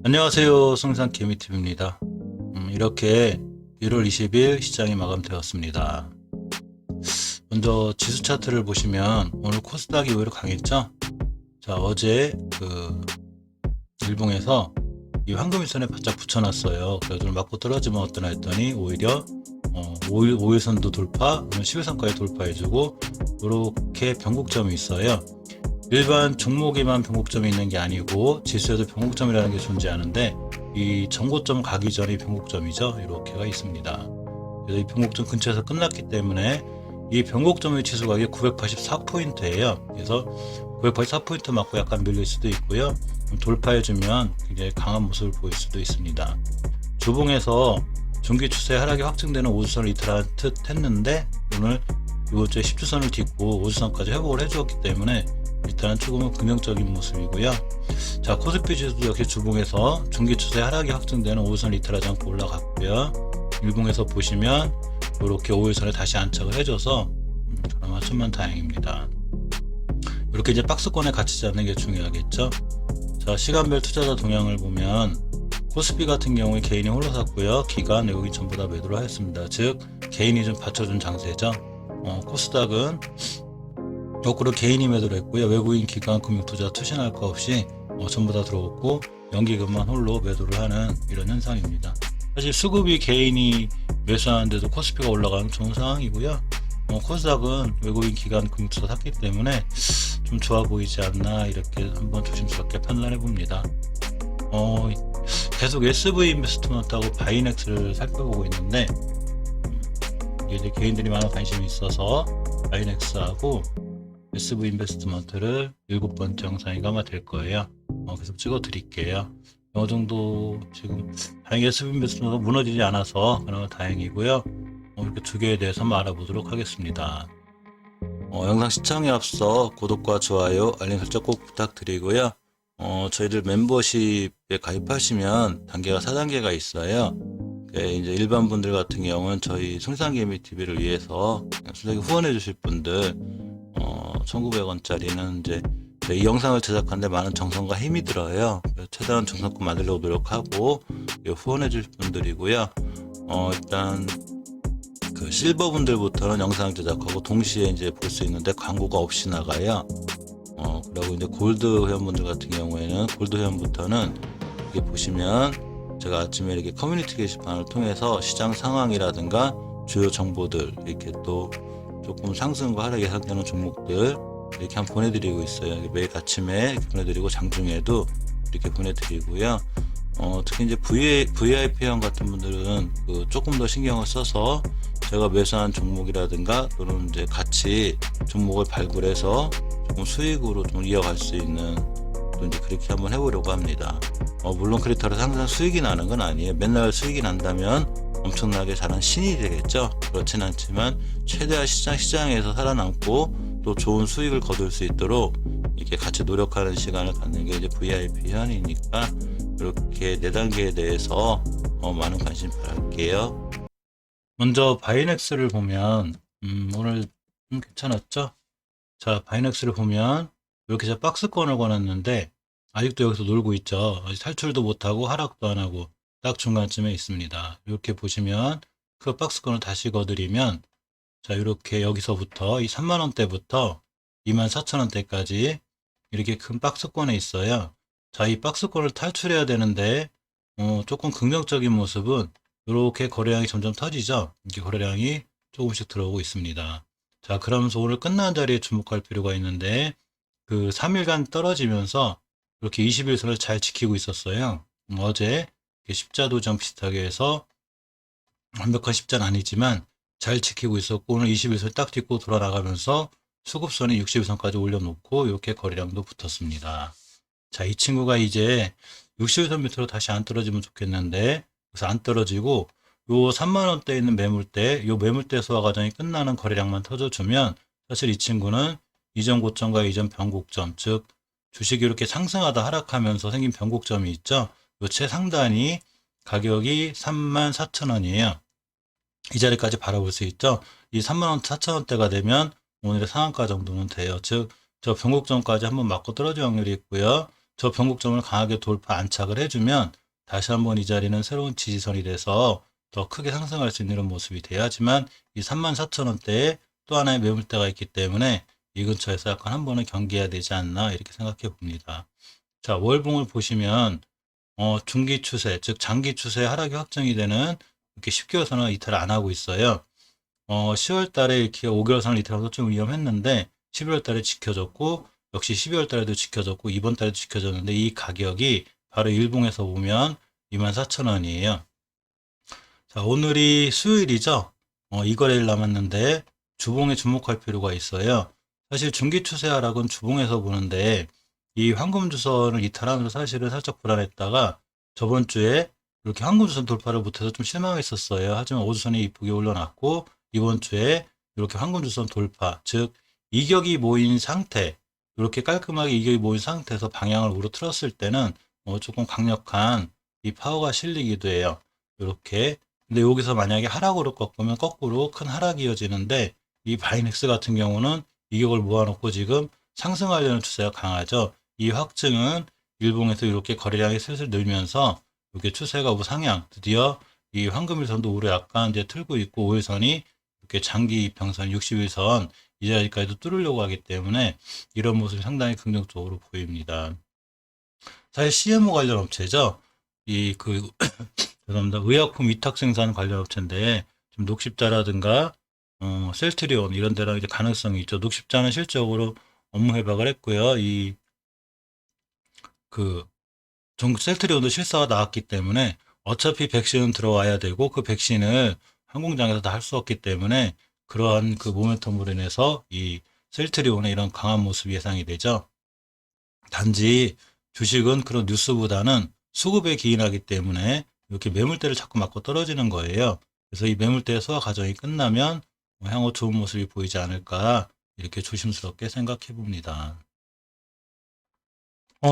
안녕하세요. 성산 개미TV입니다. 이렇게 1월 20일 시장이 마감되었습니다. 먼저 지수 차트를 보시면 오늘 코스닥이 오히려 강했죠? 자, 어제 일봉에서 이 황금일선에 바짝 붙여놨어요. 그래서 맞고 떨어지면 어떠나 했더니 오히려 5일선도 돌파, 오늘 10일선까지 돌파해주고 이렇게 변곡점이 있어요. 일반 종목에만 변곡점이 있는 게 아니고 지수에도 변곡점이라는 게 존재하는데 이 전고점 가기 전이 변곡점이죠. 이렇게가 있습니다. 그래서 이 변곡점 근처에서 끝났기 때문에 이 변곡점의 지수 가격이 984포인트예요. 그래서 984포인트 맞고 약간 밀릴 수도 있고요. 돌파해주면 굉장히 강한 모습을 보일 수도 있습니다. 주봉에서 중기 추세 하락이 확정되는 5주선을 이틀 했는데 오늘 이번 주에 10주선을 딛고 5주선까지 회복을 해주었기 때문에 일단은 조금은 긍정적인 모습이고요. 자, 코스피 지수도 역시 주봉에서 중기 추세 하락이 확정되는 5일선을 이탈하지 않고 올라갔고요. 일봉에서 보시면 이렇게 5일선에 다시 안착을 해줘서 그나마 천만 다행입니다. 이렇게 이제 박스권에 갇히지 않는 게 중요하겠죠. 자, 시간별 투자자 동향을 보면 코스피 같은 경우에 개인이 홀로 샀고요. 기관, 외국인 전부 다 매도를 하였습니다. 즉 개인이 좀 받쳐준 장세죠. 코스닥은 거꾸로 개인이 매도를 했고요. 외국인 기관 금융투자 투신할 거 없이 전부 다 들어왔고 연기금만 홀로 매도를 하는 이런 현상입니다. 사실 수급이 개인이 매수하는데도 코스피가 올라가는 좋은 상황이고요. 코스닥은 외국인 기관 금융투자 샀기 때문에 좀 좋아 보이지 않나 이렇게 한번 조심스럽게 판단해 봅니다. 계속 SV 인베스트먼트하고 바이넥스를 살펴보고 있는데 이제 개인들이 많은 관심이 있어서 바이넥스하고 SV 인베스트먼트를 7번째 영상이 아마 될 거예요. 계속 찍어 드릴게요. 어느 정도 지금 다행히 SV 인베스트먼트가 무너지지 않아서 그나마 다행이고요. 이렇게 두 개에 대해서 한번 알아보도록 하겠습니다. 영상 시청에 앞서 구독과 좋아요, 알림 설정 꼭 부탁드리고요. 저희들 멤버십에 가입하시면 단계가 4단계가 있어요. 이제 일반 분들 같은 경우는 저희 성산개미TV를 위해서 순수하게 후원해 주실 분들 1,900원짜리는 이제 이 영상을 제작하는데 많은 정성과 힘이 들어요. 최대한 정성껏 만들려고 노력하고 후원해 주실 분들이고요. 일단 그 실버 분들부터는 영상 제작하고 동시에 이제 볼 수 있는데 광고가 없이 나가요. 그리고 이제 골드 회원분들 같은 경우에는 골드 회원부터는 이렇게 보시면 제가 아침에 이렇게 커뮤니티 게시판을 통해서 시장 상황이라든가 주요 정보들 이렇게 또 조금 상승과 하락이 예상되는 종목들 이렇게 한번 보내드리고 있어요. 매일 아침에 보내드리고 장중에도 이렇게 보내드리고요. 특히 이제 VIP 회원 같은 분들은 조금 더 신경을 써서 제가 매수한 종목이라든가 또는 이제 같이 종목을 발굴해서 조금 수익으로 좀 이어갈 수 있는 또 이제 그렇게 한번 해보려고 합니다. 물론 그렇다고 항상 수익이 나는 건 아니에요. 맨날 수익이 난다면 엄청나게 잘한 신이 되겠죠. 그렇진 않지만 최대한 시장에서 살아남고 또 좋은 수익을 거둘 수 있도록 이렇게 같이 노력하는 시간을 갖는 게 이제 VIP 회원이니까 이렇게 4단계에 대해서 많은 관심 바랄게요. 먼저 바이넥스를 보면 오늘 좀 괜찮았죠? 자, 바이넥스를 보면 이렇게 제가 박스권을 권했는데 아직도 여기서 놀고 있죠. 아직 탈출도 못하고 하락도 안 하고 딱 중간쯤에 있습니다. 이렇게 보시면 그 박스권을 다시 거드리면 자, 이렇게 여기서부터 이 3만원대부터 24,000원대까지 이렇게 큰 박스권에 있어요. 자, 이 박스권을 탈출해야 되는데 조금 긍정적인 모습은 이렇게 거래량이 점점 터지죠. 이렇게 거래량이 조금씩 들어오고 있습니다. 자, 그러면서 오늘 끝난 자리에 주목할 필요가 있는데 그 3일간 떨어지면서 이렇게 21선을 잘 지키고 있었어요. 어제 십자도장 비슷하게 해서 완벽한 십자는 아니지만 잘 지키고 있었고 오늘 21선 딱 딛고 돌아나가면서 수급선이 61선까지 올려놓고 이렇게 거래량도 붙었습니다. 자, 이 친구가 이제 61선 밑으로 다시 안 떨어지면 좋겠는데 그래서 안 떨어지고 요 3만원대에 있는 매물대, 요 매물대 소화 과정이 끝나는 거래량만 터져주면 사실 이 친구는 이전 고점과 이전 변곡점, 즉 주식이 이렇게 상승하다 하락하면서 생긴 변곡점이 있죠. 요 최상단이 가격이 34,000원이에요. 이 자리까지 바라볼 수 있죠. 이 34,000원대가 되면 오늘의 상한가 정도는 돼요. 즉 저 변곡점까지 한번 맞고 떨어질 확률이 있고요. 저 변곡점을 강하게 돌파 안착을 해주면 다시 한번 이 자리는 새로운 지지선이 돼서 더 크게 상승할 수 있는 이런 모습이 돼야지만 이 34,000원대에 또 하나의 매물대가 있기 때문에 이 근처에서 약간 한 번은 경계해야 되지 않나 이렇게 생각해 봅니다. 자, 월봉을 보시면 중기 추세, 즉 장기 추세 하락이 확정이 되는 이렇게 10개월선을 이탈을 안 하고 있어요. 10월 달에 이렇게 5개월선을 이탈하면서 좀 위험했는데 11월 달에 지켜졌고 역시 12월 달에도 지켜졌고 이번 달에도 지켜졌는데 이 가격이 바로 일봉에서 보면 24,000원이에요. 자, 오늘이 수요일이죠. 이 거래일 남았는데 주봉에 주목할 필요가 있어요. 사실 중기 추세 하락은 주봉에서 보는데 이 황금주선을 이탈하면서 사실은 살짝 불안했다가 저번 주에 이렇게 황금주선 돌파를 못해서 좀 실망했었어요. 하지만 오주선이 이쁘게 올려놨고 이번 주에 이렇게 황금주선 돌파, 즉 이격이 모인 상태, 이렇게 깔끔하게 이격이 모인 상태에서 방향을 우로 틀었을 때는 조금 강력한 이 파워가 실리기도 해요. 이렇게. 근데 여기서 만약에 하락으로 꺾으면 거꾸로 큰 하락이 이어지는데 이 바이넥스 같은 경우는 이격을 모아놓고 지금 상승하려는 추세가 강하죠. 이 확증은 일봉에서 이렇게 거래량이 슬슬 늘면서 이렇게 추세가 우상향, 드디어 이 황금일선도 우로 약간 이제 틀고 있고 5일선이 이렇게 장기 이평선 60일선 이 자리까지도 뚫으려고 하기 때문에 이런 모습이 상당히 긍정적으로 보입니다. 사실 CMO 관련 업체죠. 죄송합니다. 의약품 위탁 생산 관련 업체인데 지금 녹십자라든가 셀트리온 이런 데랑 이제 가능성이 있죠. 녹십자는 실적으로 업무 해박을 했고요. 전국 셀트리온도 실사가 나왔기 때문에 어차피 백신은 들어와야 되고 그 백신을 항공장에서 다 할 수 없기 때문에 그러한 그 모멘텀으로 인해서 이 셀트리온의 이런 강한 모습이 예상이 되죠. 단지 주식은 그런 뉴스보다는 수급에 기인하기 때문에 이렇게 매물대를 자꾸 맞고 떨어지는 거예요. 그래서 이 매물대의 소화 과정이 끝나면 향후 좋은 모습이 보이지 않을까 이렇게 조심스럽게 생각해 봅니다.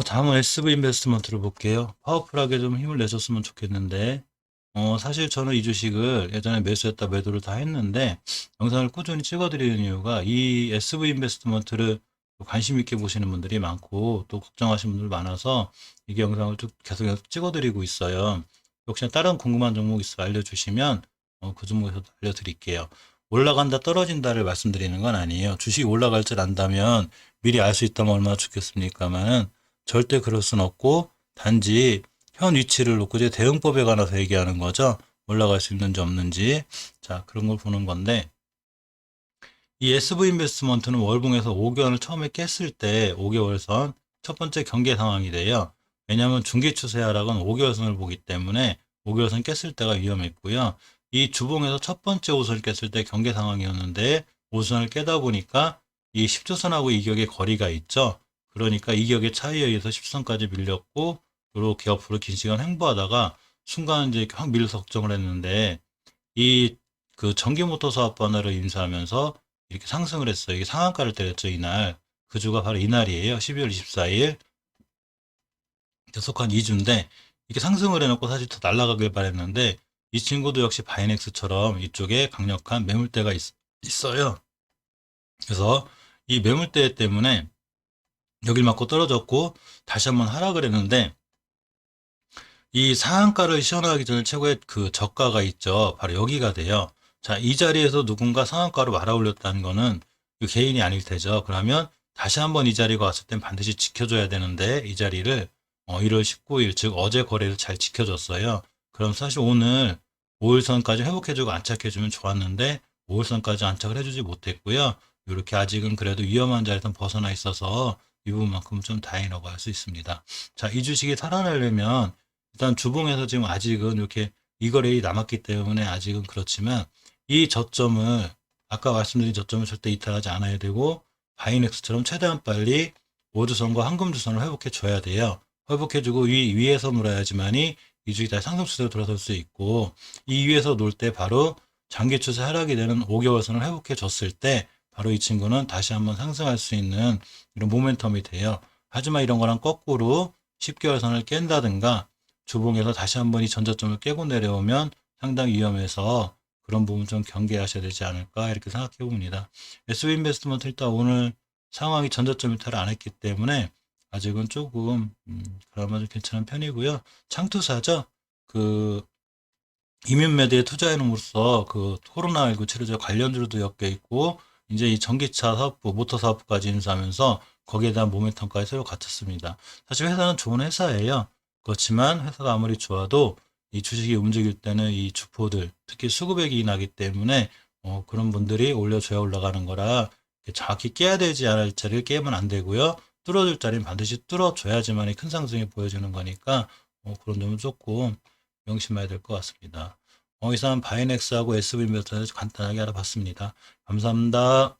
다음은 SV 인베스트먼트를 볼게요. 파워풀하게 좀 힘을 내줬으면 좋겠는데, 사실 저는 이 주식을 예전에 매수했다 매도를 다 했는데, 영상을 꾸준히 찍어드리는 이유가 이 SV 인베스트먼트를 관심 있게 보시는 분들이 많고, 또 걱정하시는 분들 많아서 이게 영상을 쭉 계속 찍어드리고 있어요. 혹시나 다른 궁금한 종목 있으면 알려주시면, 그 종목에서 알려드릴게요. 올라간다, 떨어진다를 말씀드리는 건 아니에요. 주식이 올라갈 줄 안다면 미리 알 수 있다면 얼마나 좋겠습니까만은, 절대 그럴 순 없고 단지 현 위치를 놓고 이제 대응법에 관해서 얘기하는 거죠. 올라갈 수 있는지 없는지. 자, 그런 걸 보는 건데 이 SV 인베스트먼트는 월봉에서 5개월을 처음에 깼을 때 5개월선 첫 번째 경계 상황이 돼요. 왜냐하면 중기 추세 하락은 5개월선을 보기 때문에 5개월선 깼을 때가 위험했고요. 이 주봉에서 첫 번째 호선을 깼을 때 경계 상황이었는데 5선을 깨다 보니까 이 10조선하고 이격의 거리가 있죠. 그러니까 이격의 차이에 의해서 10선까지 밀렸고 이렇게 옆으로 긴 시간 횡보하다가 순간 이제 확 밀려서 걱정을 했는데 이 그 전기모터 사업 분야를 인수하면서 이렇게 상승을 했어요. 이게 상한가를 때렸죠, 이날. 그 주가 바로 이날이에요. 12월 24일. 계속한 2주인데 이렇게 상승을 해놓고 사실 더 날아가길 바랬는데 이 친구도 역시 바이넥스처럼 이쪽에 강력한 매물대가 있어요. 그래서 이 매물대 때문에 여길 맞고 떨어졌고 다시 한번 하락을 했는데 이 상한가를 시연하기 전에 최고의 그 저가가 있죠. 바로 여기가 돼요. 자, 이 자리에서 누군가 상한가로 말아 올렸다는 거는 그 개인이 아닐 테죠. 그러면 다시 한번 이 자리가 왔을 땐 반드시 지켜줘야 되는데 이 자리를 1월 19일 즉 어제 거래를 잘 지켜줬어요. 그럼 사실 오늘 5일선까지 회복해주고 안착해주면 좋았는데 5일선까지 안착을 해주지 못했고요. 이렇게 아직은 그래도 위험한 자리에서 벗어나 있어서 이 부분만큼 좀 다행이라고 할 수 있습니다. 자, 이 주식이 살아나려면 일단 주봉에서 지금 아직은 이렇게 이 거래일이 남았기 때문에 아직은 그렇지만 이 저점을 아까 말씀드린 저점을 절대 이탈하지 않아야 되고 바이넥스처럼 최대한 빨리 5주선과 황금주선을 회복해 줘야 돼요. 회복해 주고 위에서 놀아야지만이 이 주식이 다시 상승 추세로 돌아설 수 있고 이 위에서 놀 때 바로 장기 추세 하락이 되는 5개월선을 회복해 줬을 때 바로 이 친구는 다시 한번 상승할 수 있는 이런 모멘텀이 돼요. 하지만 이런 거랑 거꾸로 10개월선을 깬다든가 주봉에서 다시 한번 이 전저점을 깨고 내려오면 상당히 위험해서 그런 부분 좀 경계하셔야 되지 않을까 이렇게 생각해 봅니다. SV 인베스트먼트 일단 오늘 상황이 전저점 이탈을 안 했기 때문에 아직은 조금 그나마 좀 괜찮은 편이고요. 창투사죠. 그 이뮨메드에 투자해놓음으로써 그 코로나19 치료제 관련주로도 엮여 있고 이제 이 전기차 사업부, 모터 사업부까지 인수하면서 거기에 대한 모멘텀까지 새로 갖췄습니다. 사실 회사는 좋은 회사예요. 그렇지만 회사가 아무리 좋아도 이 주식이 움직일 때는 이 주포들, 특히 수급액이 나기 때문에 그런 분들이 올려줘야 올라가는 거라 정확히 깨야 되지 않을 자리를 깨면 안 되고요. 뚫어줄 자리는 반드시 뚫어줘야지만 큰 상승이 보여지는 거니까 그런 점은 조금 명심해야 될 것 같습니다. 이상 바이넥스하고 SV인베스트를 간단하게 알아봤습니다. 감사합니다.